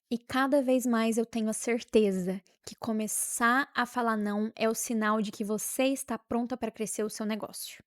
E cada vez mais eu tenho a certeza que começar a falar não é o sinal de que você está pronta para crescer o seu negócio.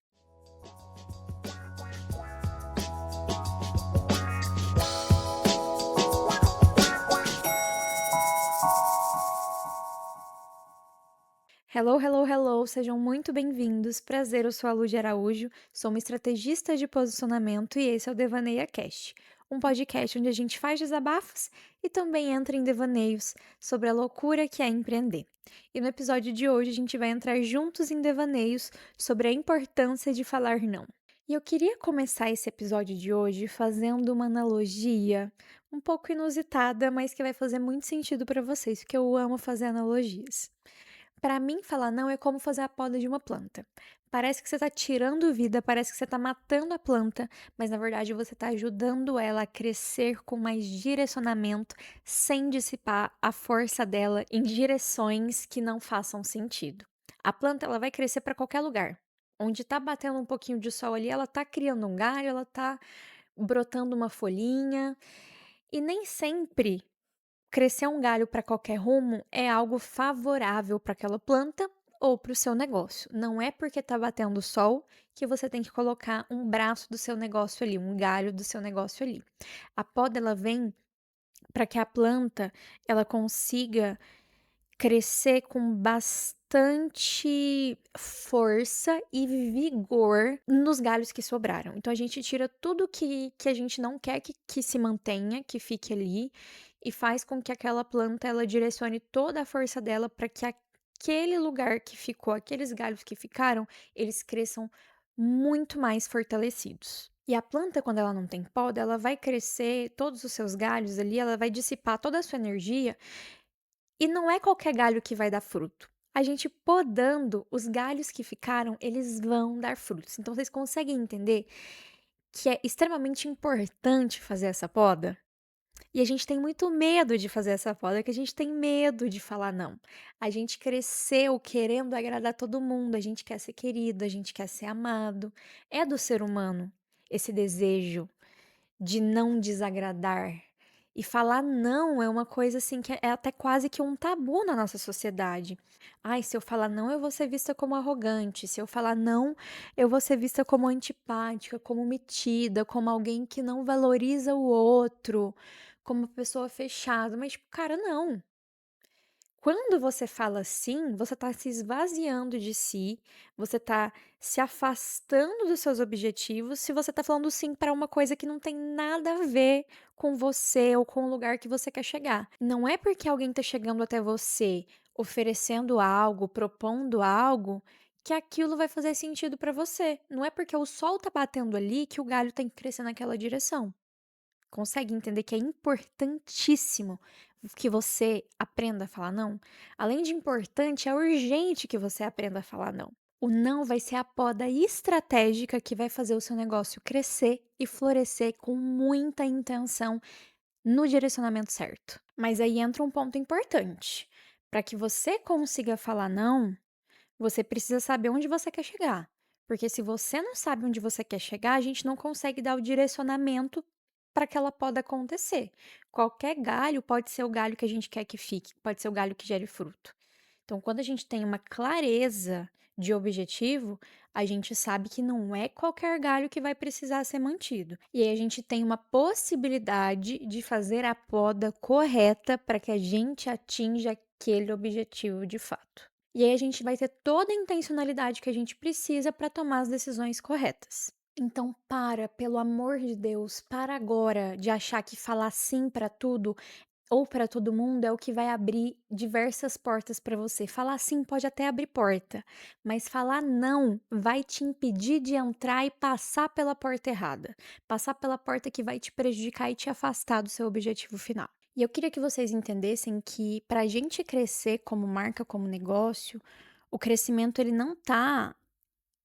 Hello, hello, hello, sejam muito bem-vindos. Prazer, eu sou a Lu de Araújo, sou uma estrategista de posicionamento e esse é o Devaneia Cast, um podcast onde a gente faz desabafos e também entra em devaneios sobre a loucura que é empreender. E no episódio de hoje a gente vai entrar juntos em devaneios sobre a importância de falar não. E eu queria começar esse episódio de hoje fazendo uma analogia um pouco inusitada, mas que vai fazer muito sentido para vocês, porque eu amo fazer analogias. Para mim, falar não é como fazer a poda de uma planta. Parece que você está tirando vida, parece que você está matando a planta, mas na verdade você está ajudando ela a crescer com mais direcionamento, sem dissipar a força dela em direções que não façam sentido. A planta ela vai crescer para qualquer lugar. Onde está batendo um pouquinho de sol ali, ela está criando um galho, ela está brotando uma folhinha, e nem sempre crescer um galho para qualquer rumo é algo favorável para aquela planta ou para o seu negócio. Não é porque está batendo sol que você tem que colocar um braço do seu negócio ali, um galho do seu negócio ali. A poda ela vem para que a planta ela consiga crescer com bastante força e vigor nos galhos que sobraram. Então a gente tira tudo que a gente não quer que se mantenha, que fique ali, e faz com que aquela planta ela direcione toda a força dela para que aquele lugar que ficou, aqueles galhos que ficaram, eles cresçam muito mais fortalecidos. E a planta, quando ela não tem poda, ela vai crescer, todos os seus galhos ali, ela vai dissipar toda a sua energia e não é qualquer galho que vai dar fruto. A gente podando, os galhos que ficaram, eles vão dar frutos. Então vocês conseguem entender que é extremamente importante fazer essa poda? E a gente tem muito medo de fazer essa poda, que a gente tem medo de falar não. A gente cresceu querendo agradar todo mundo, a gente quer ser querido, a gente quer ser amado. É do ser humano esse desejo de não desagradar. E falar não é uma coisa assim que é até quase que um tabu na nossa sociedade. Ai, se eu falar não, eu vou ser vista como arrogante. Se eu falar não, eu vou ser vista como antipática, como metida, como alguém que não valoriza o outro, como uma pessoa fechada. Mas, tipo, cara, não. Quando você fala sim, você está se esvaziando de si, você está se afastando dos seus objetivos, se você está falando sim para uma coisa que não tem nada a ver com você ou com o lugar que você quer chegar. Não é porque alguém está chegando até você, oferecendo algo, propondo algo, que aquilo vai fazer sentido para você. Não é porque o sol está batendo ali que o galho tem que crescer naquela direção. Consegue entender que é importantíssimo que você aprenda a falar não? Além de importante, é urgente que você aprenda a falar não. O não vai ser a poda estratégica que vai fazer o seu negócio crescer e florescer com muita intenção no direcionamento certo. Mas aí entra um ponto importante. Para que você consiga falar não, você precisa saber onde você quer chegar. Porque se você não sabe onde você quer chegar, a gente não consegue dar o direcionamento para que ela possa acontecer. Qualquer galho pode ser o galho que a gente quer que fique, pode ser o galho que gere fruto. Então, quando a gente tem uma clareza de objetivo, a gente sabe que não é qualquer galho que vai precisar ser mantido. E aí a gente tem uma possibilidade de fazer a poda correta para que a gente atinja aquele objetivo de fato. E aí a gente vai ter toda a intencionalidade que a gente precisa para tomar as decisões corretas. Então para, pelo amor de Deus, para agora de achar que falar sim para tudo ou para todo mundo é o que vai abrir diversas portas para você. Falar sim pode até abrir porta, mas falar não vai te impedir de entrar e passar pela porta errada, passar pela porta que vai te prejudicar e te afastar do seu objetivo final. E eu queria que vocês entendessem que para a gente crescer como marca, como negócio, o crescimento ele não está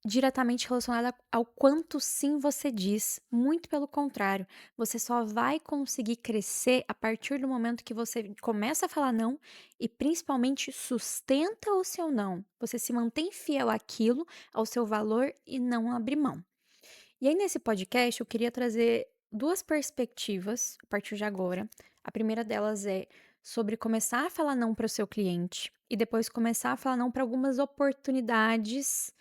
diretamente relacionado ao quanto sim você diz, muito pelo contrário, você só vai conseguir crescer a partir do momento que você começa a falar não e principalmente sustenta o seu não. Você se mantém fiel àquilo, ao seu valor e não abre mão. E aí nesse podcast eu queria trazer duas perspectivas a partir de agora, A primeira delas é sobre começar a falar não para o seu cliente e depois começar a falar não para algumas oportunidades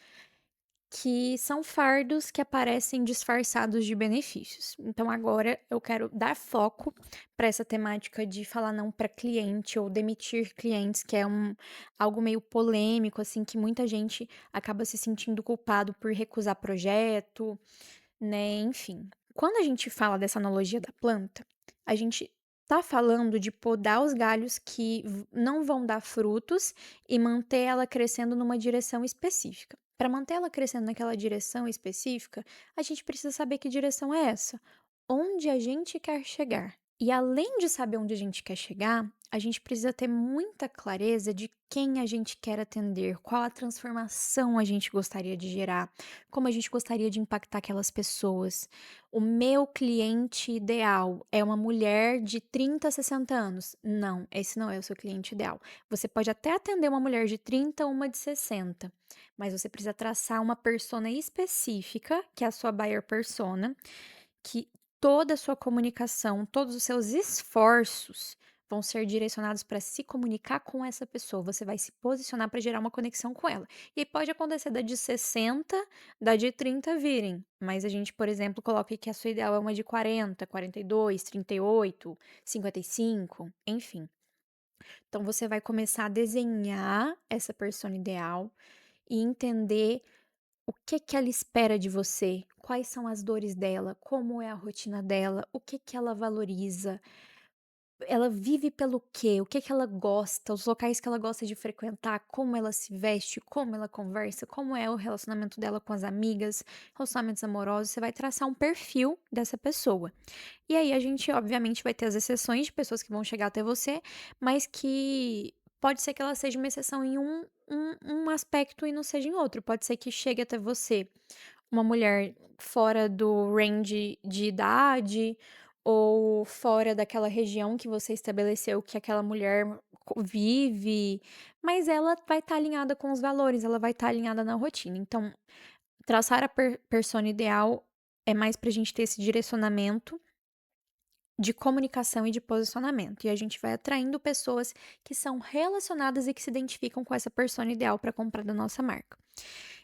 que são fardos que aparecem disfarçados de benefícios. Então agora eu quero dar foco para essa temática de falar não para cliente ou demitir clientes, que é algo meio polêmico, assim, que muita gente acaba se sentindo culpado por recusar projeto, né, enfim. Quando a gente fala dessa analogia da planta, a gente tá falando de podar os galhos que não vão dar frutos e manter ela crescendo numa direção específica. Para manter ela crescendo naquela direção específica, a gente precisa saber que direção é essa, onde a gente quer chegar. E além de saber onde a gente quer chegar, a gente precisa ter muita clareza de quem a gente quer atender, qual a transformação a gente gostaria de gerar, como a gente gostaria de impactar aquelas pessoas. O meu cliente ideal é uma mulher de 30 a 60 anos. Não, esse não é o seu cliente ideal. Você pode até atender uma mulher de 30 ou uma de 60, mas você precisa traçar uma persona específica, que é a sua buyer persona, que toda a sua comunicação, todos os seus esforços vão ser direcionados para se comunicar com essa pessoa. Você vai se posicionar para gerar uma conexão com ela. E aí pode acontecer da de 60, da de 30 virem, mas a gente, por exemplo, coloca que a sua ideal é uma de 40, 42, 38, 55, enfim. Então você vai começar a desenhar essa persona ideal e entender o que que ela espera de você, quais são as dores dela, como é a rotina dela, o que que ela valoriza, ela vive pelo quê, o que que ela gosta, os locais que ela gosta de frequentar, como ela se veste, como ela conversa, como é o relacionamento dela com as amigas, relacionamentos amorosos. Você vai traçar um perfil dessa pessoa. E aí a gente, obviamente, vai ter as exceções de pessoas que vão chegar até você, mas que pode ser que ela seja uma exceção em um aspecto e não seja em outro. Pode ser que chegue até você uma mulher fora do range de idade ou fora daquela região que você estabeleceu que aquela mulher vive, mas ela vai estar alinhada com os valores, ela vai estar alinhada na rotina. Então, traçar a persona ideal é mais para a gente ter esse direcionamento de comunicação e de posicionamento. E a gente vai atraindo pessoas que são relacionadas e que se identificam com essa persona ideal para comprar da nossa marca.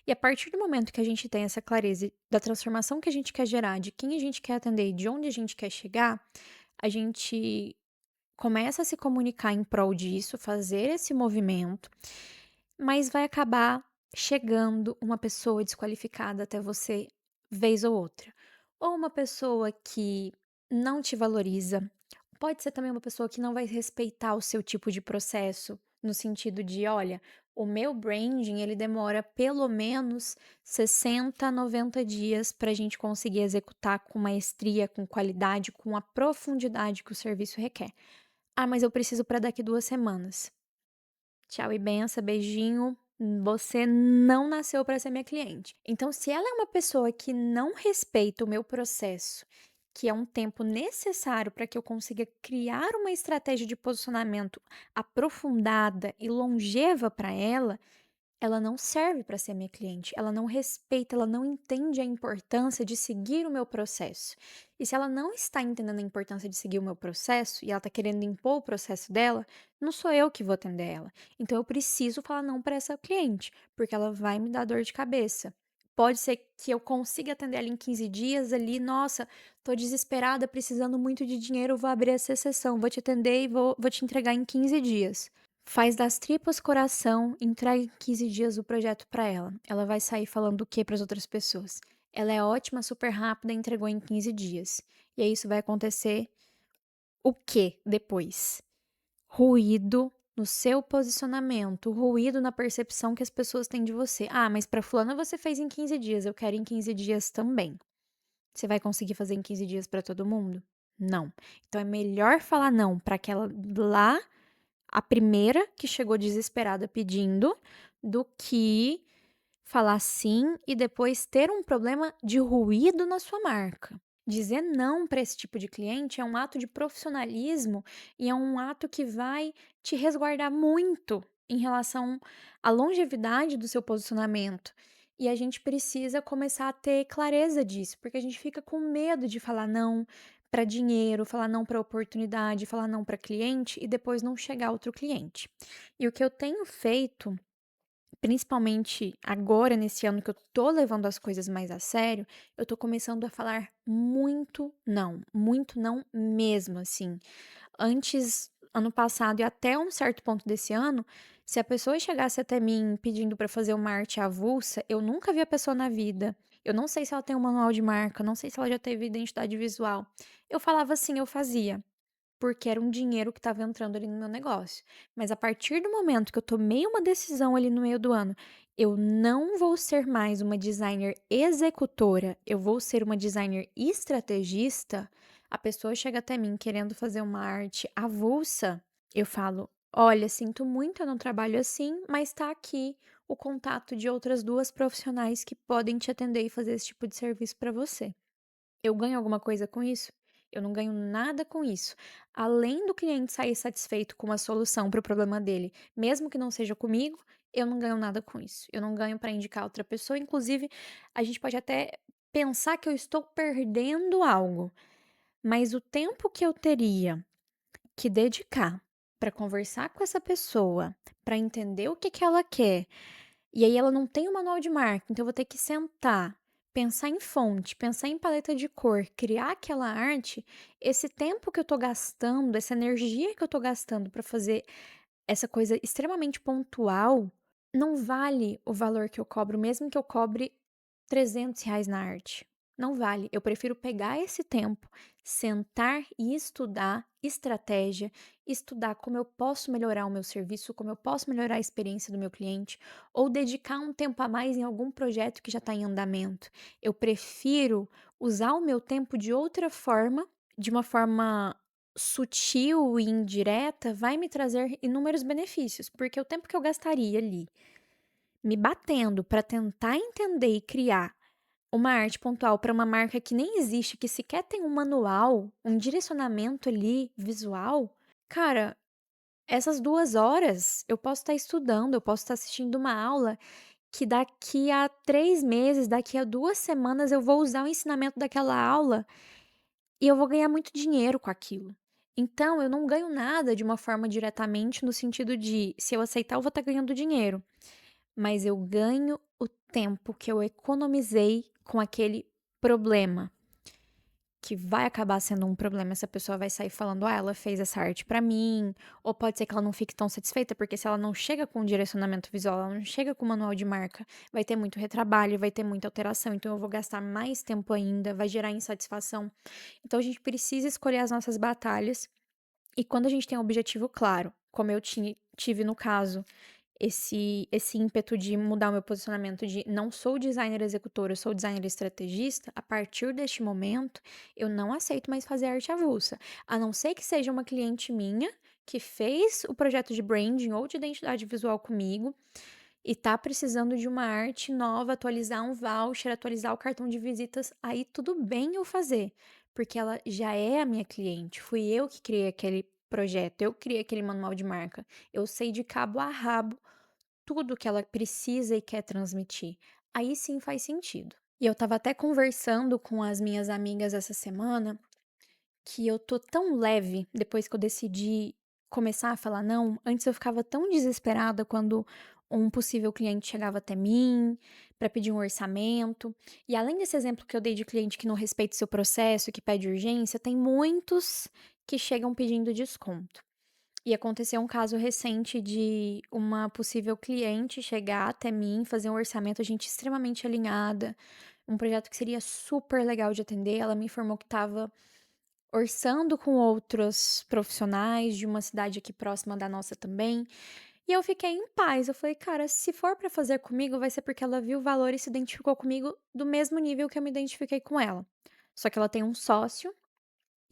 E a partir do momento que a gente tem essa clareza da transformação que a gente quer gerar, de quem a gente quer atender e de onde a gente quer chegar, a gente começa a se comunicar em prol disso, fazer esse movimento, mas vai acabar chegando uma pessoa desqualificada até você vez ou outra. Ou uma pessoa que não te valoriza. Pode ser também uma pessoa que não vai respeitar o seu tipo de processo, no sentido de, olha, o meu branding, ele demora pelo menos 60 a 90 dias para a gente conseguir executar com maestria, com qualidade, com a profundidade que o serviço requer. Ah, mas eu preciso para daqui 2 semanas. Tchau e benção, beijinho. Você não nasceu para ser minha cliente. Então, se ela é uma pessoa que não respeita o meu processo, que é um tempo necessário para que eu consiga criar uma estratégia de posicionamento aprofundada e longeva para ela não serve para ser minha cliente, ela não respeita, ela não entende a importância de seguir o meu processo. E se ela não está entendendo a importância de seguir o meu processo e ela está querendo impor o processo dela, não sou eu que vou atender ela. Então eu preciso falar não para essa cliente, porque ela vai me dar dor de cabeça. Pode ser que eu consiga atender ela em 15 dias ali, nossa, tô desesperada, precisando muito de dinheiro, vou abrir essa exceção, vou te atender e vou te entregar em 15 dias. Faz das tripas coração, entrega em 15 dias o projeto pra ela. Ela vai sair falando o que para as outras pessoas? Ela é ótima, super rápida, entregou em 15 dias. E aí isso vai acontecer o que depois? Ruído no seu posicionamento, ruído na percepção que as pessoas têm de você. Ah, mas para fulana você fez em 15 dias, eu quero em 15 dias também. Você vai conseguir fazer em 15 dias para todo mundo? Não. Então é melhor falar não para aquela lá, a primeira que chegou desesperada pedindo, do que falar sim e depois ter um problema de ruído na sua marca. Dizer não para esse tipo de cliente é um ato de profissionalismo e é um ato que vai te resguardar muito em relação à longevidade do seu posicionamento. E a gente precisa começar a ter clareza disso, porque a gente fica com medo de falar não, para dinheiro, falar não para oportunidade, falar não para cliente e depois não chegar outro cliente. E o que eu tenho feito, principalmente agora nesse ano que eu tô levando as coisas mais a sério, eu tô começando a falar muito não mesmo, assim. Antes, ano passado e até um certo ponto desse ano, se a pessoa chegasse até mim pedindo para fazer uma arte avulsa, eu nunca vi a pessoa na vida. Eu não sei se ela tem um manual de marca, não sei se ela já teve identidade visual. Eu falava assim, eu fazia, porque era um dinheiro que estava entrando ali no meu negócio. Mas a partir do momento que eu tomei uma decisão ali no meio do ano, eu não vou ser mais uma designer executora, eu vou ser uma designer estrategista. A pessoa chega até mim querendo fazer uma arte avulsa, eu falo: "Olha, sinto muito, eu não trabalho assim, mas tá aqui o contato de outras 2 profissionais que podem te atender e fazer esse tipo de serviço para você". Eu ganho alguma coisa com isso? Eu não ganho nada com isso. Além do cliente sair satisfeito com a solução para o problema dele, mesmo que não seja comigo, eu não ganho nada com isso. Eu não ganho para indicar outra pessoa. Inclusive, a gente pode até pensar que eu estou perdendo algo, mas o tempo que eu teria que dedicar para conversar com essa pessoa, para entender o que que ela quer, e aí ela não tem o manual de marca, então eu vou ter que sentar, pensar em fonte, pensar em paleta de cor, criar aquela arte. Esse tempo que eu tô gastando, essa energia que eu tô gastando para fazer essa coisa extremamente pontual, não vale o valor que eu cobro, mesmo que eu cobre R$ 300 na arte. Não vale. Eu prefiro pegar esse tempo, sentar e estudar estratégia, estudar como eu posso melhorar o meu serviço, como eu posso melhorar a experiência do meu cliente, ou dedicar um tempo a mais em algum projeto que já está em andamento. Eu prefiro usar o meu tempo de outra forma, de uma forma sutil e indireta, vai me trazer inúmeros benefícios, porque o tempo que eu gastaria ali me batendo para tentar entender e criar uma arte pontual para uma marca que nem existe, que sequer tem um manual, um direcionamento ali visual, cara, essas 2 horas eu posso estar estudando, eu posso estar assistindo uma aula que daqui a 3 meses, daqui a 2 semanas eu vou usar o ensinamento daquela aula e eu vou ganhar muito dinheiro com aquilo. Então eu não ganho nada de uma forma diretamente no sentido de, se eu aceitar eu vou estar ganhando dinheiro, mas eu ganho o tempo que eu economizei com aquele problema, que vai acabar sendo um problema. Essa pessoa vai sair falando: "Ah, ela fez essa arte pra mim", ou pode ser que ela não fique tão satisfeita, porque se ela não chega com um direcionamento visual, ela não chega com um manual de marca, vai ter muito retrabalho, vai ter muita alteração, então eu vou gastar mais tempo ainda, vai gerar insatisfação. Então a gente precisa escolher as nossas batalhas, e quando a gente tem um objetivo claro, como eu tive no caso, esse ímpeto de mudar o meu posicionamento de não sou designer executor, eu sou designer estrategista, a partir deste momento, eu não aceito mais fazer arte avulsa, a não ser que seja uma cliente minha que fez o projeto de branding ou de identidade visual comigo e tá precisando de uma arte nova, atualizar um voucher, atualizar o cartão de visitas, aí tudo bem eu fazer, porque ela já é a minha cliente, fui eu que criei aquele projeto, eu criei aquele manual de marca, eu sei de cabo a rabo tudo que ela precisa e quer transmitir. Aí sim faz sentido. E eu estava até conversando com as minhas amigas essa semana que eu tô tão leve depois que eu decidi começar a falar não. Antes eu ficava tão desesperada quando um possível cliente chegava até mim para pedir um orçamento. E além desse exemplo que eu dei de cliente que não respeita o seu processo, que pede urgência, tem muitos que chegam pedindo desconto. E aconteceu um caso recente de uma possível cliente chegar até mim, fazer um orçamento, a gente extremamente alinhada, um projeto que seria super legal de atender. Ela me informou que estava orçando com outros profissionais de uma cidade aqui próxima da nossa também. E eu fiquei em paz. Eu falei, cara, se for pra fazer comigo, vai ser porque ela viu o valor e se identificou comigo do mesmo nível que eu me identifiquei com ela. Só que ela tem um sócio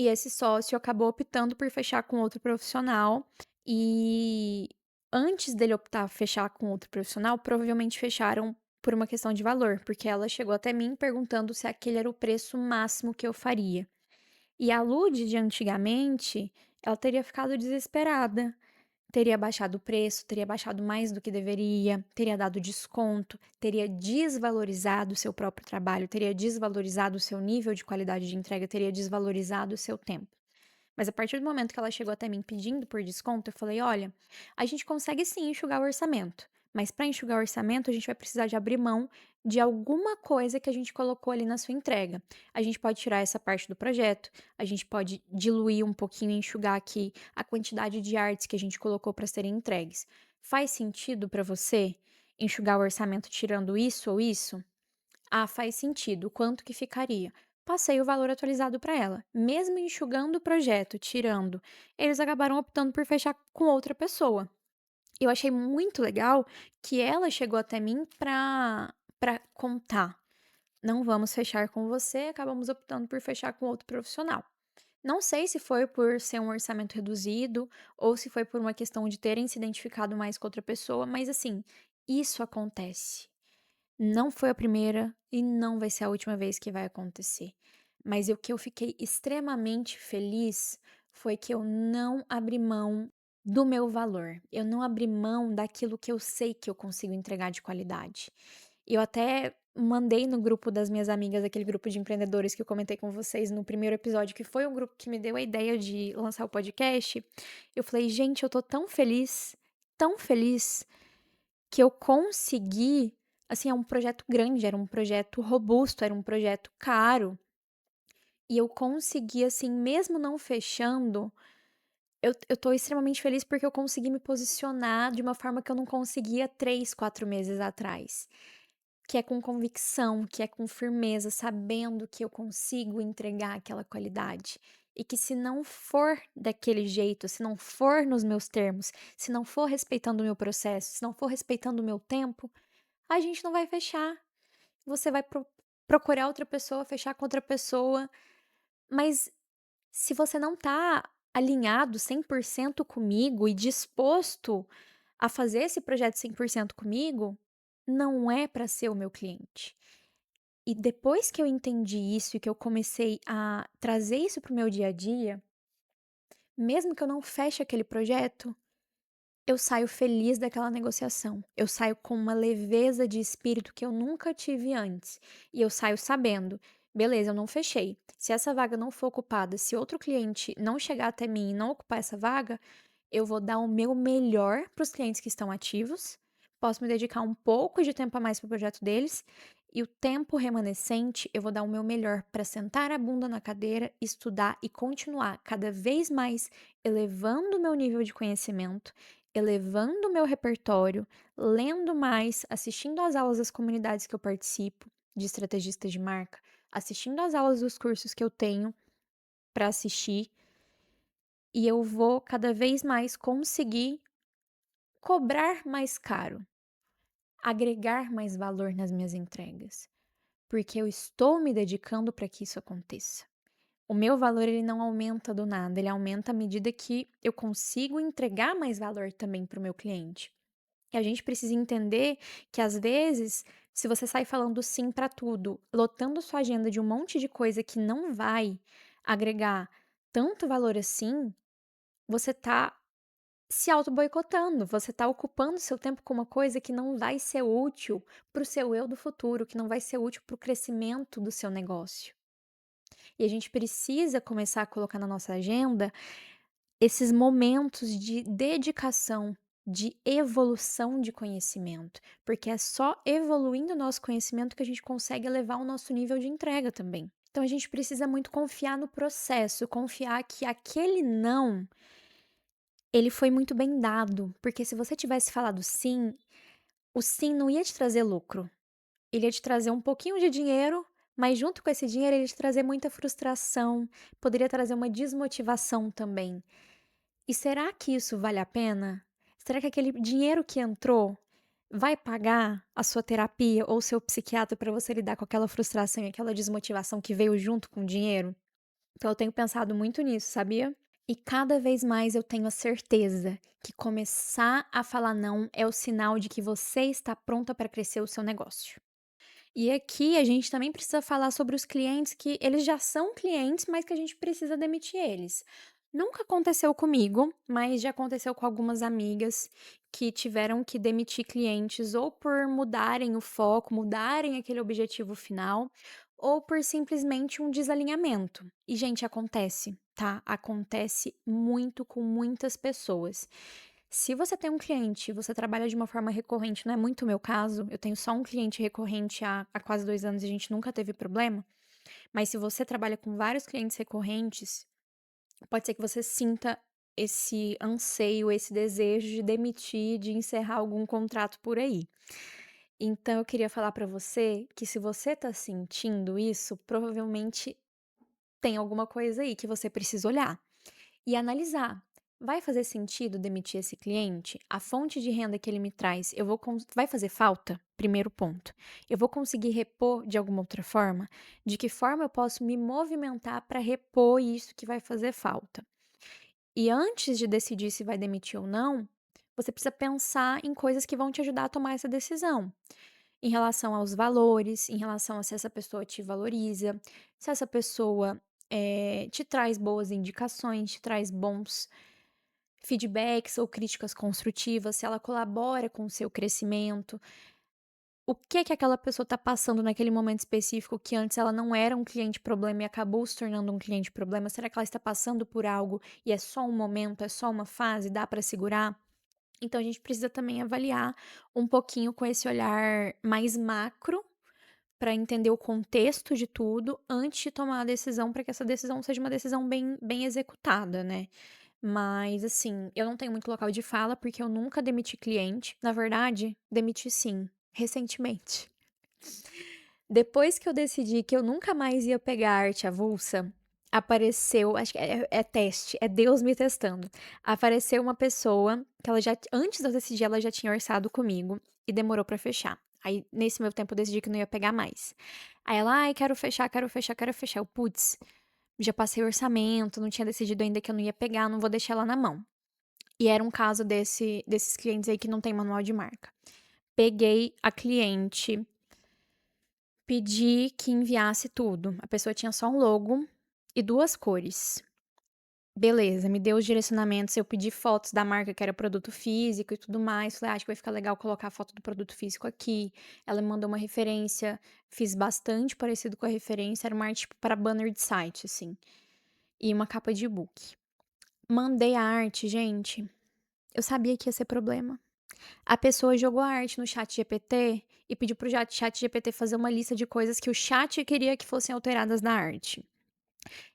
e esse sócio acabou optando por fechar com outro profissional. E antes dele optar fechar com outro profissional, provavelmente fecharam por uma questão de valor, porque ela chegou até mim perguntando se aquele era o preço máximo que eu faria. E a Lud de antigamente, ela teria ficado desesperada, Teria baixado o preço, teria baixado mais do que deveria, teria dado desconto, teria desvalorizado o seu próprio trabalho, teria desvalorizado o seu nível de qualidade de entrega, teria desvalorizado o seu tempo. Mas a partir do momento que ela chegou até mim pedindo por desconto, eu falei: "Olha, a gente consegue sim enxugar o orçamento, mas para enxugar o orçamento a gente vai precisar de abrir mão de alguma coisa que a gente colocou ali na sua entrega. A gente pode tirar essa parte do projeto, a gente pode diluir um pouquinho e enxugar aqui a quantidade de artes que a gente colocou para serem entregues. Faz sentido para você enxugar o orçamento tirando isso ou isso?" "Ah, faz sentido. Quanto que ficaria?" Passei o valor atualizado para ela. Mesmo enxugando o projeto, tirando, eles acabaram optando por fechar com outra pessoa. Eu achei muito legal que ela chegou até mim para contar: "Não vamos fechar com você, acabamos optando por fechar com outro profissional." Não sei se foi por ser um orçamento reduzido ou se foi por uma questão de terem se identificado mais com outra pessoa, mas assim, isso acontece. Não foi a primeira e não vai ser a última vez que vai acontecer. Mas o que eu fiquei extremamente feliz foi que eu não abri mão do meu valor. Eu não abri mão daquilo que eu sei que eu consigo entregar de qualidade. Eu até mandei no grupo das minhas amigas, aquele grupo de empreendedores que eu comentei com vocês no primeiro episódio, que foi um grupo que me deu a ideia de lançar o podcast. Eu falei, gente, eu tô tão feliz que eu consegui, assim, é um projeto grande, era um projeto robusto, era um projeto caro, e eu consegui, assim, mesmo não fechando, eu tô extremamente feliz porque eu consegui me posicionar de uma forma que eu não conseguia 3, 4 meses atrás, que é com convicção, que é com firmeza, sabendo que eu consigo entregar aquela qualidade. E que se não for daquele jeito, se não for nos meus termos, se não for respeitando o meu processo, se não for respeitando o meu tempo, a gente não vai fechar. Você vai procurar outra pessoa, fechar com outra pessoa, mas se você não tá alinhado 100% comigo e disposto a fazer esse projeto 100% comigo, não é para ser o meu cliente. E depois que eu entendi isso e que eu comecei a trazer isso para o meu dia a dia, mesmo que eu não feche aquele projeto, eu saio feliz daquela negociação. Eu saio com uma leveza de espírito que eu nunca tive antes. E eu saio sabendo, beleza, eu não fechei. Se essa vaga não for ocupada, se outro cliente não chegar até mim e não ocupar essa vaga, eu vou dar o meu melhor para os clientes que estão ativos. Posso me dedicar um pouco de tempo a mais para o projeto deles. E o tempo remanescente, eu vou dar o meu melhor para sentar a bunda na cadeira, estudar e continuar cada vez mais elevando o meu nível de conhecimento, elevando o meu repertório, lendo mais, assistindo às aulas das comunidades que eu participo, de estrategistas de marca, assistindo às aulas dos cursos que eu tenho para assistir, e eu vou cada vez mais conseguir cobrar mais caro, agregar mais valor nas minhas entregas, porque eu estou me dedicando para que isso aconteça. O meu valor ele não aumenta do nada, ele aumenta à medida que eu consigo entregar mais valor também para o meu cliente. E a gente precisa entender que às vezes, se você sai falando sim para tudo, lotando sua agenda de um monte de coisa que não vai agregar tanto valor assim, você tá se auto-boicotando, você tá ocupando seu tempo com uma coisa que não vai ser útil para o seu eu do futuro, que não vai ser útil para o crescimento do seu negócio. E a gente precisa começar a colocar na nossa agenda esses momentos de dedicação, de evolução de conhecimento, porque é só evoluindo o nosso conhecimento que a gente consegue elevar o nosso nível de entrega também. Então a gente precisa muito confiar no processo, confiar que aquele não, ele foi muito bem dado, porque se você tivesse falado sim, o sim não ia te trazer lucro. Ele ia te trazer um pouquinho de dinheiro, mas junto com esse dinheiro ele ia te trazer muita frustração, poderia trazer uma desmotivação também. E será que isso vale a pena? Será que aquele dinheiro que entrou vai pagar a sua terapia ou o seu psiquiatra para você lidar com aquela frustração e aquela desmotivação que veio junto com o dinheiro? Então eu tenho pensado muito nisso, sabia? E cada vez mais eu tenho a certeza que começar a falar não é o sinal de que você está pronta para crescer o seu negócio. E aqui a gente também precisa falar sobre os clientes que eles já são clientes, mas que a gente precisa demitir eles. Nunca aconteceu comigo, mas já aconteceu com algumas amigas que tiveram que demitir clientes ou por mudarem o foco, mudarem aquele objetivo final, ou por simplesmente um desalinhamento. E, gente, acontece, tá? Acontece muito com muitas pessoas. Se você tem um cliente, você trabalha de uma forma recorrente, não é muito o meu caso, eu tenho só um cliente recorrente há quase 2 anos e a gente nunca teve problema. Mas se você trabalha com vários clientes recorrentes, pode ser que você sinta esse anseio, esse desejo de demitir, de encerrar algum contrato por aí. Então eu queria falar pra você que se você tá sentindo isso, provavelmente tem alguma coisa aí que você precisa olhar e analisar. Vai fazer sentido demitir esse cliente? A fonte de renda que ele me traz, vai fazer falta? Primeiro ponto. Eu vou conseguir repor de alguma outra forma? De que forma eu posso me movimentar para repor isso que vai fazer falta? E antes de decidir se vai demitir ou não, você precisa pensar em coisas que vão te ajudar a tomar essa decisão. Em relação aos valores, em relação a se essa pessoa te valoriza, se essa pessoa te traz boas indicações, te traz bons feedbacks ou críticas construtivas, se ela colabora com o seu crescimento. O que que aquela pessoa está passando naquele momento específico que antes ela não era um cliente problema e acabou se tornando um cliente problema? Será que ela está passando por algo e é só um momento, é só uma fase, dá para segurar? Então a gente precisa também avaliar um pouquinho com esse olhar mais macro para entender o contexto de tudo antes de tomar a decisão, para que essa decisão seja uma decisão bem executada, né? Mas assim, eu não tenho muito local de fala porque eu nunca demiti cliente. Na verdade, demiti sim, recentemente. Depois que eu decidi que eu nunca mais ia pegar arte avulsa, apareceu, acho que é teste, é Deus me testando. Apareceu uma pessoa que ela já, antes de eu decidir, ela já tinha orçado comigo e demorou pra fechar. Aí, nesse meu tempo, eu decidi que não ia pegar mais. Aí ela, ai, quero fechar, quero fechar, quero fechar. Eu, putz, já passei o orçamento, não tinha decidido ainda que eu não ia pegar, não vou deixar ela na mão. E era um caso desses clientes aí que não tem manual de marca. Peguei a cliente, pedi que enviasse tudo. A pessoa tinha só um logo e 2 cores. Beleza, me deu os direcionamentos, eu pedi fotos da marca que era produto físico e tudo mais. Falei: acho que vai ficar legal colocar a foto do produto físico aqui". Ela me mandou uma referência, fiz bastante parecido com a referência, era uma arte, tipo, para banner de site, assim, e uma capa de e-book. Mandei a arte, gente, eu sabia que ia ser problema. A pessoa jogou a arte no chat GPT e pediu para o chat GPT fazer uma lista de coisas que o chat queria que fossem alteradas na arte.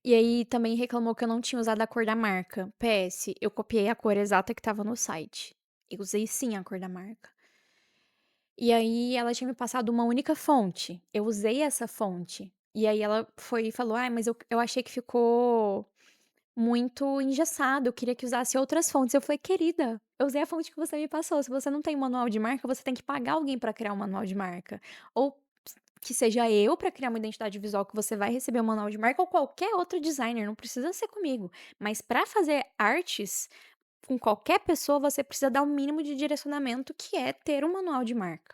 E aí também reclamou que eu não tinha usado a cor da marca. PS, eu copiei a cor exata que estava no site. Eu usei sim a cor da marca. E aí ela tinha me passado uma única fonte. Eu usei essa fonte. E aí ela foi e falou: "Ai, mas eu achei que ficou muito engessado, eu queria que usasse outras fontes". Eu falei: "Querida, eu usei a fonte que você me passou, se você não tem manual de marca, você tem que pagar alguém para criar um manual de marca. Ou que seja eu para criar uma identidade visual que você vai receber o manual de marca ou qualquer outro designer, não precisa ser comigo. Mas para fazer artes com qualquer pessoa, você precisa dar o mínimo de direcionamento que é ter um manual de marca".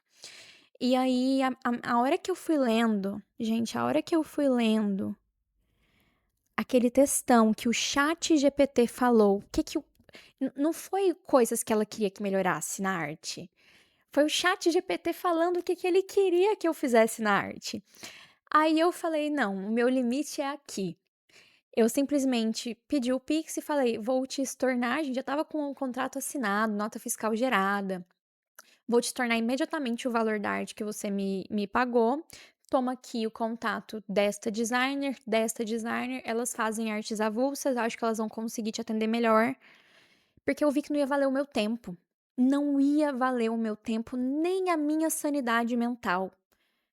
E aí a hora que eu fui lendo, gente, a hora que eu fui lendo aquele textão que o chat GPT falou, que o não foi coisas que ela queria que melhorasse na arte, foi o chat GPT falando o que ele queria que eu fizesse na arte. Aí eu falei: "Não, o meu limite é aqui". Eu simplesmente pedi o Pix e falei: "Vou te estornar", a gente já estava com o contrato assinado, nota fiscal gerada. "Vou te tornar imediatamente o valor da arte que você me pagou. Toma aqui o contato desta designer, elas fazem artes avulsas, acho que elas vão conseguir te atender melhor", porque eu vi que não ia valer o meu tempo. Não ia valer o meu tempo, nem a minha sanidade mental.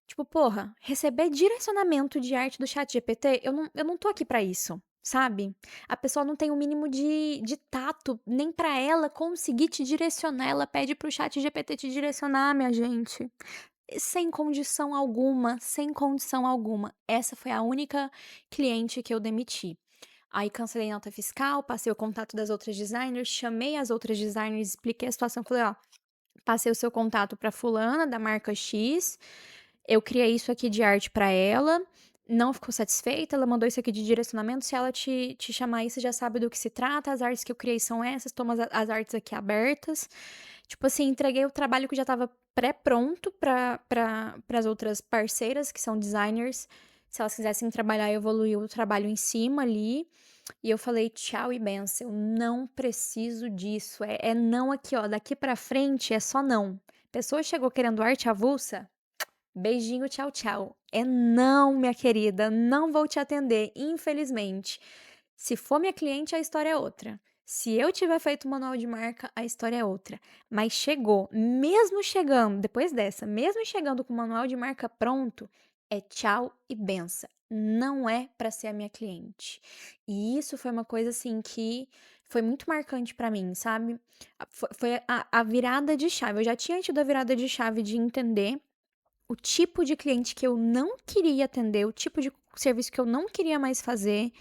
Tipo, porra, receber direcionamento de arte do chat GPT, eu não tô aqui pra isso, sabe? A pessoa não tem o mínimo de tato, nem pra ela conseguir te direcionar, ela pede pro chat GPT te direcionar, minha gente. Sem condição alguma, sem condição alguma. Essa foi a única cliente que eu demiti. Aí cancelei a nota fiscal, passei o contato das outras designers, chamei as outras designers, expliquei a situação, falei: "Ó, passei o seu contato pra fulana da marca X, eu criei isso aqui de arte pra ela, não ficou satisfeita, ela mandou isso aqui de direcionamento, se ela te chamar aí, você já sabe do que se trata, as artes que eu criei são essas, toma as artes aqui abertas. Tipo assim, entreguei o trabalho que já estava pré-pronto para as outras parceiras, que são designers. Se elas quisessem trabalhar, eu evoluí o trabalho em cima ali. E eu falei: "Tchau e benção, eu não preciso disso, é não aqui, ó, daqui pra frente é só não". Pessoa chegou querendo arte avulsa, beijinho, tchau, tchau. É não, minha querida, não vou te atender, infelizmente. Se for minha cliente, a história é outra. Se eu tiver feito o manual de marca, a história é outra. Mas chegou, mesmo chegando, depois dessa, mesmo chegando com o manual de marca pronto, é tchau e benção. Não é para ser a minha cliente. E isso foi uma coisa assim que foi muito marcante para mim, sabe? Foi a virada de chave. Eu já tinha tido a virada de chave de entender o tipo de cliente que eu não queria atender, o tipo de serviço que eu não queria mais fazer.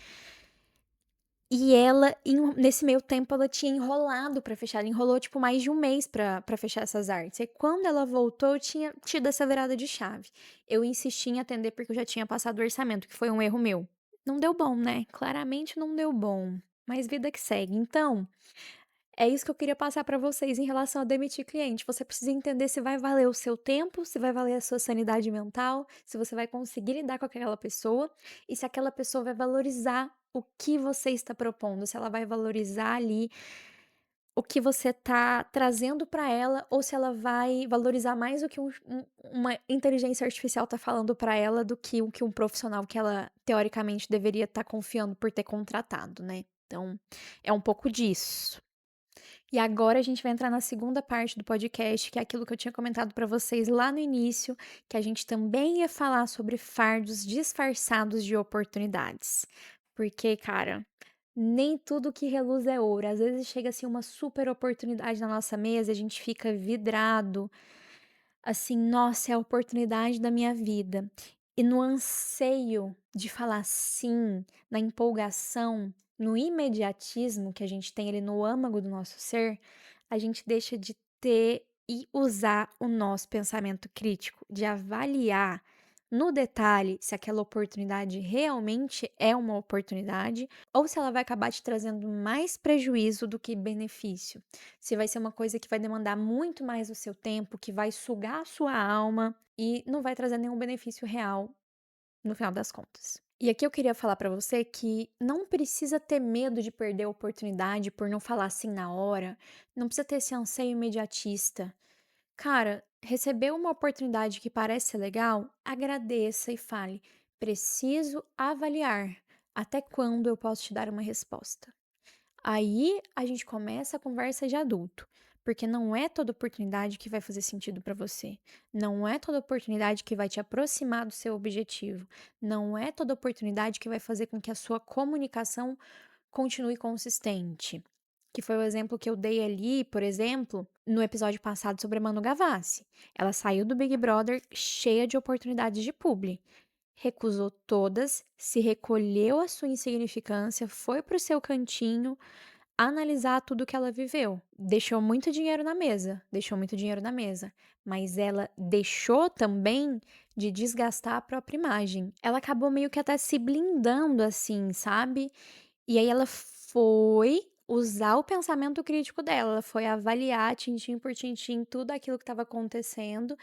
E ela, nesse meio tempo, ela tinha enrolado pra fechar. Ela enrolou, tipo, mais de um mês pra fechar essas artes. E quando ela voltou, eu tinha tido essa virada de chave. Eu insisti em atender porque eu já tinha passado o orçamento, que foi um erro meu. Não deu bom, né? Claramente não deu bom. Mas vida que segue. Então, é isso que eu queria passar pra vocês em relação a demitir cliente. Você precisa entender se vai valer o seu tempo, se vai valer a sua sanidade mental, se você vai conseguir lidar com aquela pessoa e se aquela pessoa vai valorizar o que você está propondo, se ela vai valorizar ali o que você tá trazendo pra ela ou se ela vai valorizar mais o que uma inteligência artificial tá falando pra ela do que o que um profissional que ela teoricamente deveria estar confiando por ter contratado, né? Então, é um pouco disso. E agora a gente vai entrar na segunda parte do podcast, que é aquilo que eu tinha comentado para vocês lá no início, que a gente também ia falar sobre fardos disfarçados de oportunidades. Porque, cara, nem tudo que reluz é ouro. Às vezes chega assim uma super oportunidade na nossa mesa, a gente fica vidrado, assim, nossa, é a oportunidade da minha vida. E no anseio de falar sim, na empolgação, no imediatismo que a gente tem ali no âmago do nosso ser, a gente deixa de ter e usar o nosso pensamento crítico, de avaliar no detalhe se aquela oportunidade realmente é uma oportunidade ou se ela vai acabar te trazendo mais prejuízo do que benefício. Se vai ser uma coisa que vai demandar muito mais o seu tempo, que vai sugar a sua alma e não vai trazer nenhum benefício real no final das contas. E aqui eu queria falar pra você que não precisa ter medo de perder a oportunidade por não falar assim na hora, não precisa ter esse anseio imediatista. Cara, recebeu uma oportunidade que parece ser legal? Agradeça e fale: preciso avaliar. Até quando eu posso te dar uma resposta? Aí a gente começa a conversa de adulto, porque não é toda oportunidade que vai fazer sentido para você. Não é toda oportunidade que vai te aproximar do seu objetivo. Não é toda oportunidade que vai fazer com que a sua comunicação continue consistente. Que foi o exemplo que eu dei ali, por exemplo, no episódio passado sobre a Manu Gavassi. Ela saiu do Big Brother cheia de oportunidades de publi. Recusou todas, se recolheu à sua insignificância, foi pro seu cantinho analisar tudo que ela viveu. Deixou muito dinheiro na mesa, deixou muito dinheiro na mesa, mas ela deixou também de desgastar a própria imagem. Ela acabou meio que até se blindando assim, sabe? E aí ela foi usar o pensamento crítico dela, ela foi avaliar tintim por tintim tudo aquilo que estava acontecendo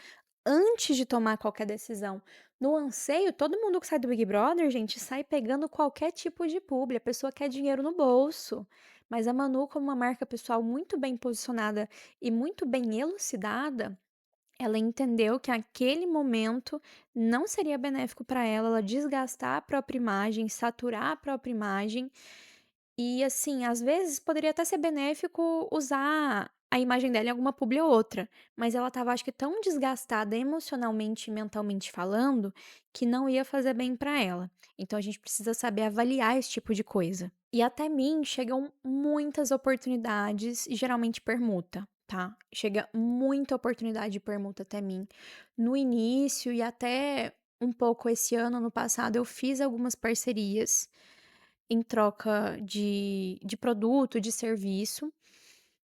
antes de tomar qualquer decisão. No anseio, todo mundo que sai do Big Brother, gente, sai pegando qualquer tipo de publi, a pessoa quer dinheiro no bolso. Mas a Manu, como uma marca pessoal muito bem posicionada e muito bem elucidada, ela entendeu que aquele momento não seria benéfico para ela, ela desgastar a própria imagem, saturar a própria imagem e assim, às vezes poderia até ser benéfico usar a imagem dela em alguma publi ou outra, mas ela estava acho que tão desgastada emocionalmente e mentalmente falando, que não ia fazer bem pra ela. Então a gente precisa saber avaliar esse tipo de coisa. E até mim chegam muitas oportunidades, e geralmente permuta, tá? Chega muita oportunidade de permuta até mim. No início e até um pouco esse ano, no passado, eu fiz algumas parcerias em troca de produto, de serviço,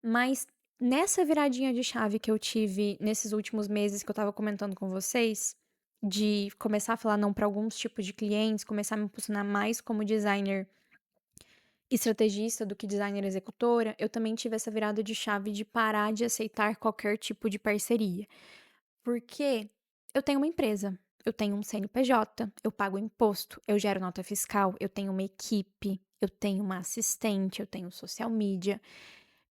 mas nessa viradinha de chave que eu tive nesses últimos meses que eu estava comentando com vocês, de começar a falar não para alguns tipos de clientes, começar a me posicionar mais como designer estrategista do que designer executora, eu também tive essa virada de chave de parar de aceitar qualquer tipo de parceria. Porque eu tenho uma empresa, eu tenho um CNPJ, eu pago imposto, eu gero nota fiscal, eu tenho uma equipe, eu tenho uma assistente, eu tenho social media,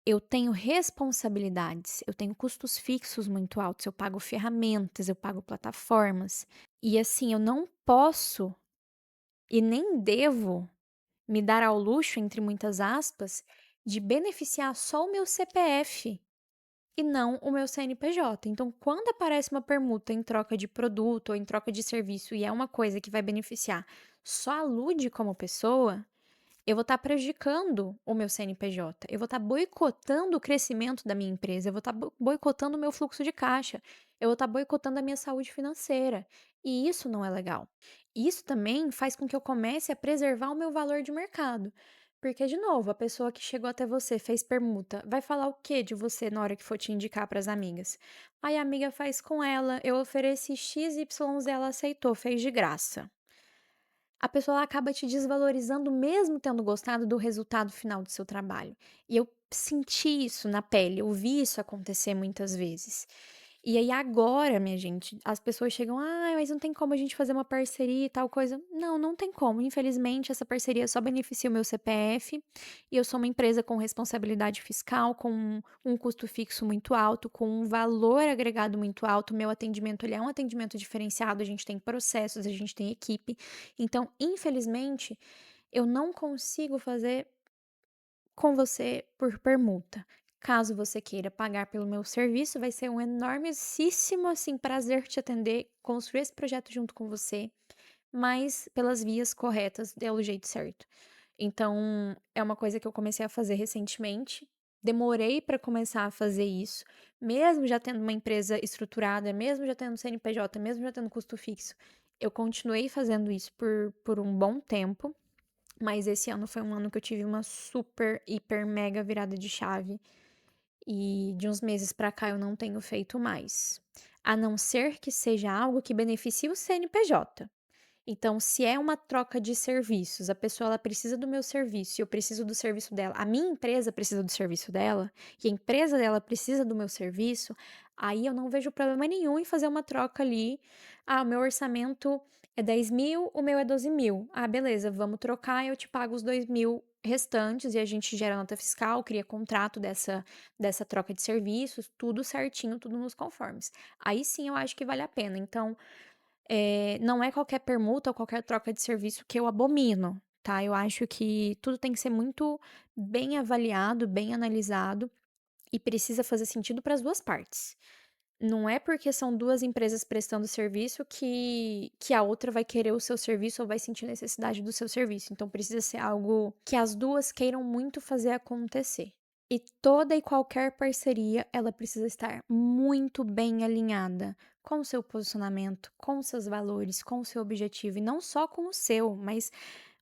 eu tenho responsabilidades, eu tenho custos fixos muito altos, eu pago ferramentas, eu pago plataformas. E assim, eu não posso e nem devo me dar ao luxo, entre muitas aspas, de beneficiar só o meu CPF e não o meu CNPJ. Então, quando aparece uma permuta em troca de produto ou em troca de serviço e é uma coisa que vai beneficiar só a Lude como pessoa, eu vou estar prejudicando o meu CNPJ, eu vou estar boicotando o crescimento da minha empresa, eu vou estar boicotando o meu fluxo de caixa, eu vou estar boicotando a minha saúde financeira. E isso não é legal. Isso também faz com que eu comece a preservar o meu valor de mercado. Porque, de novo, a pessoa que chegou até você, fez permuta, vai falar o que de você na hora que for te indicar para as amigas? Aí a amiga faz com ela, eu ofereci X, Y, Z, ela aceitou, fez de graça. A pessoa ela acaba te desvalorizando mesmo tendo gostado do resultado final do seu trabalho. E eu senti isso na pele, eu vi isso acontecer muitas vezes. E aí agora, minha gente, as pessoas chegam: "Ah, mas não tem como a gente fazer uma parceria e tal coisa". Não, não tem como. Infelizmente, essa parceria só beneficia o meu CPF, e eu sou uma empresa com responsabilidade fiscal, com um custo fixo muito alto, com um valor agregado muito alto. O meu atendimento, ele é um atendimento diferenciado, a gente tem processos, a gente tem equipe. Então, infelizmente, eu não consigo fazer com você por permuta. Caso você queira pagar pelo meu serviço, vai ser um enormíssimo, assim, prazer te atender, construir esse projeto junto com você, mas pelas vias corretas, pelo jeito certo. Então, é uma coisa que eu comecei a fazer recentemente. Demorei para começar a fazer isso, mesmo já tendo uma empresa estruturada, mesmo já tendo CNPJ, mesmo já tendo custo fixo. Eu continuei fazendo isso por um bom tempo, mas esse ano foi um ano que eu tive uma super, hiper, mega virada de chave. E de uns meses pra cá eu não tenho feito mais. A não ser que seja algo que beneficie o CNPJ. Então, se é uma troca de serviços, a pessoa ela precisa do meu serviço e eu preciso do serviço dela, a minha empresa precisa do serviço dela e a empresa dela precisa do meu serviço, aí eu não vejo problema nenhum em fazer uma troca ali. Ah, o meu orçamento é 10.000, o meu é 12.000. Ah, beleza, vamos trocar, eu te pago os 2.000 restantes e a gente gera nota fiscal, cria contrato dessa troca de serviços, tudo certinho, tudo nos conformes. Aí sim eu acho que vale a pena. Então, não é qualquer permuta ou qualquer troca de serviço que eu abomino, tá? Eu acho que tudo tem que ser muito bem avaliado, bem analisado e precisa fazer sentido para as 2 partes. Não é porque são 2 empresas prestando serviço que a outra vai querer o seu serviço ou vai sentir necessidade do seu serviço. Então precisa ser algo que as 2 queiram muito fazer acontecer. E toda e qualquer parceria, ela precisa estar muito bem alinhada com o seu posicionamento, com os seus valores, com o seu objetivo, e não só com o seu, mas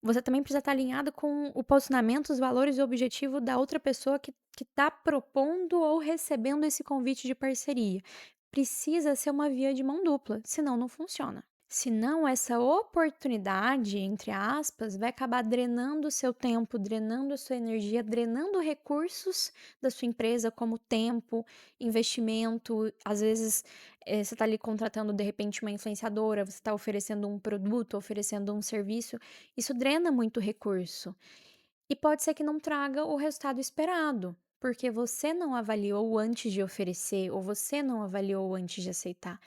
você também precisa estar alinhado com o posicionamento, os valores e o objetivo da outra pessoa que está propondo ou recebendo esse convite de parceria. Precisa ser uma via de mão dupla, senão não funciona. Senão, essa oportunidade, entre aspas, vai acabar drenando o seu tempo, drenando a sua energia, drenando recursos da sua empresa, como tempo, investimento. Às vezes, você está ali contratando, de repente, uma influenciadora, você está oferecendo um produto, oferecendo um serviço. Isso drena muito recurso. E pode ser que não traga o resultado esperado, porque você não avaliou antes de oferecer, ou você não avaliou antes de aceitar.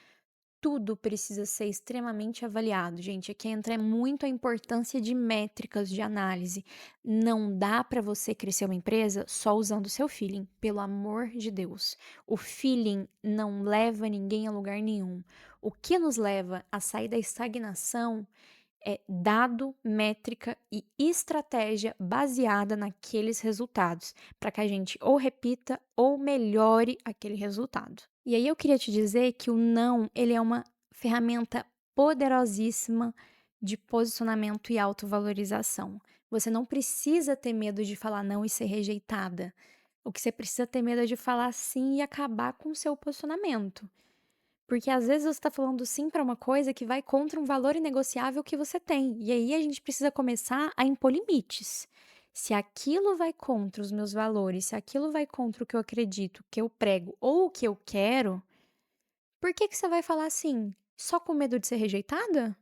Tudo precisa ser extremamente avaliado, gente. Aqui entra muito a importância de métricas de análise. Não dá para você crescer uma empresa só usando o seu feeling, pelo amor de Deus. O feeling não leva ninguém a lugar nenhum. O que nos leva a sair da estagnação é dado, métrica e estratégia baseada naqueles resultados, para que a gente ou repita ou melhore aquele resultado. E aí eu queria te dizer que o não, ele é uma ferramenta poderosíssima de posicionamento e autovalorização. Você não precisa ter medo de falar não e ser rejeitada. O que você precisa ter medo é de falar sim e acabar com o seu posicionamento. Porque às vezes você está falando sim para uma coisa que vai contra um valor inegociável que você tem. E aí a gente precisa começar a impor limites. Se aquilo vai contra os meus valores, se aquilo vai contra o que eu acredito, o que eu prego ou o que eu quero, por que que você vai falar assim? Só com medo de ser rejeitada?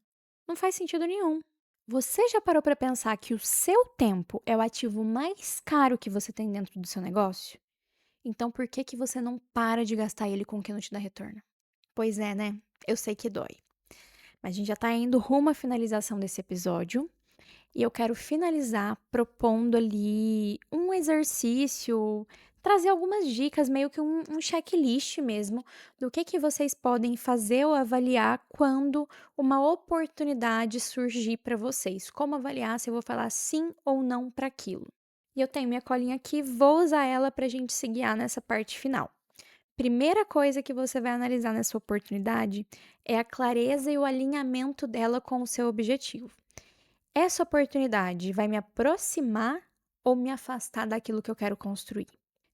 Não faz sentido nenhum. Você já parou para pensar que o seu tempo é o ativo mais caro que você tem dentro do seu negócio? Então por que que você não para de gastar ele com o que não te dá retorno? Pois é, né? Eu sei que dói. Mas a gente já tá indo rumo à finalização desse episódio. E eu quero finalizar propondo ali um exercício, trazer algumas dicas, meio que um checklist mesmo, do que vocês podem fazer ou avaliar quando uma oportunidade surgir para vocês. Como avaliar se eu vou falar sim ou não para aquilo. E eu tenho minha colinha aqui, vou usar ela para a gente se guiar nessa parte final. Primeira coisa que você vai analisar nessa oportunidade é a clareza e o alinhamento dela com o seu objetivo. Essa oportunidade vai me aproximar ou me afastar daquilo que eu quero construir?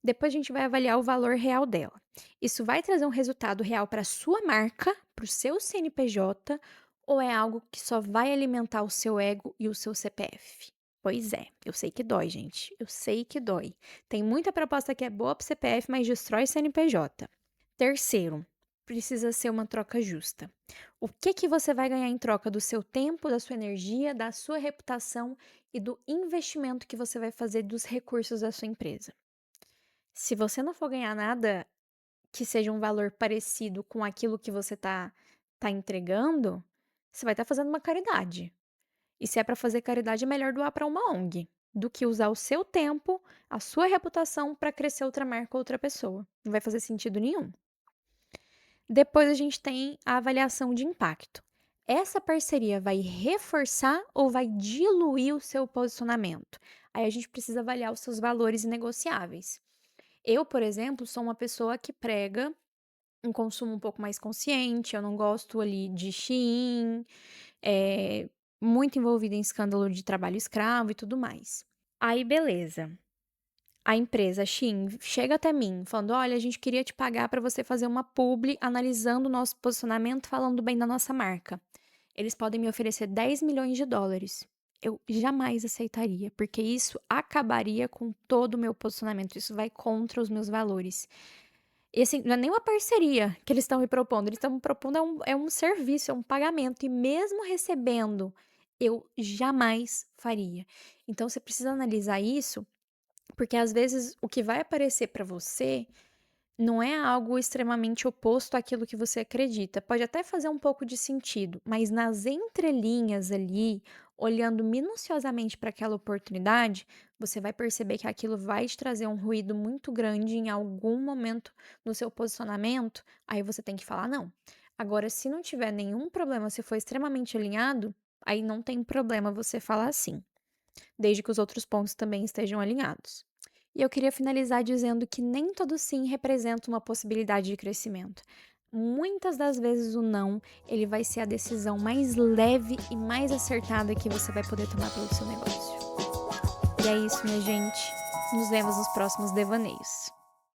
Depois a gente vai avaliar o valor real dela. Isso vai trazer um resultado real para a sua marca, para o seu CNPJ, ou é algo que só vai alimentar o seu ego e o seu CPF? Pois é, eu sei que dói, gente. Eu sei que dói. Tem muita proposta que é boa para o CPF, mas destrói CNPJ. Terceiro, precisa ser uma troca justa. O que você vai ganhar em troca do seu tempo, da sua energia, da sua reputação e do investimento que você vai fazer dos recursos da sua empresa? Se você não for ganhar nada que seja um valor parecido com aquilo que você tá entregando, você vai estar fazendo uma caridade. E se é para fazer caridade, é melhor doar para uma ONG do que usar o seu tempo, a sua reputação para crescer outra marca ou outra pessoa. Não vai fazer sentido nenhum. Depois a gente tem a avaliação de impacto. Essa parceria vai reforçar ou vai diluir o seu posicionamento? Aí a gente precisa avaliar os seus valores negociáveis. Eu, por exemplo, sou uma pessoa que prega um consumo um pouco mais consciente, eu não gosto ali de Shein, muito envolvida em escândalo de trabalho escravo e tudo mais. Aí, beleza. A empresa Shein chega até mim falando: olha, a gente queria te pagar para você fazer uma publi analisando o nosso posicionamento, falando bem da nossa marca. Eles podem me oferecer 10 milhões de dólares. Eu jamais aceitaria, porque isso acabaria com todo o meu posicionamento. Isso vai contra os meus valores. E assim, não é nem uma parceria que eles estão me propondo. Eles estão me propondo é um serviço, é um pagamento. E mesmo recebendo, eu jamais faria. Então, você precisa analisar isso, porque às vezes o que vai aparecer para você não é algo extremamente oposto àquilo que você acredita. Pode até fazer um pouco de sentido, mas nas entrelinhas ali, olhando minuciosamente para aquela oportunidade, você vai perceber que aquilo vai te trazer um ruído muito grande em algum momento no seu posicionamento. Aí você tem que falar não. Agora, se não tiver nenhum problema, se for extremamente alinhado, aí não tem problema você falar sim, desde que os outros pontos também estejam alinhados. E eu queria finalizar dizendo que nem todo sim representa uma possibilidade de crescimento. Muitas das vezes o não, ele vai ser a decisão mais leve e mais acertada que você vai poder tomar pelo seu negócio. E é isso, minha gente. Nos vemos nos próximos devaneios.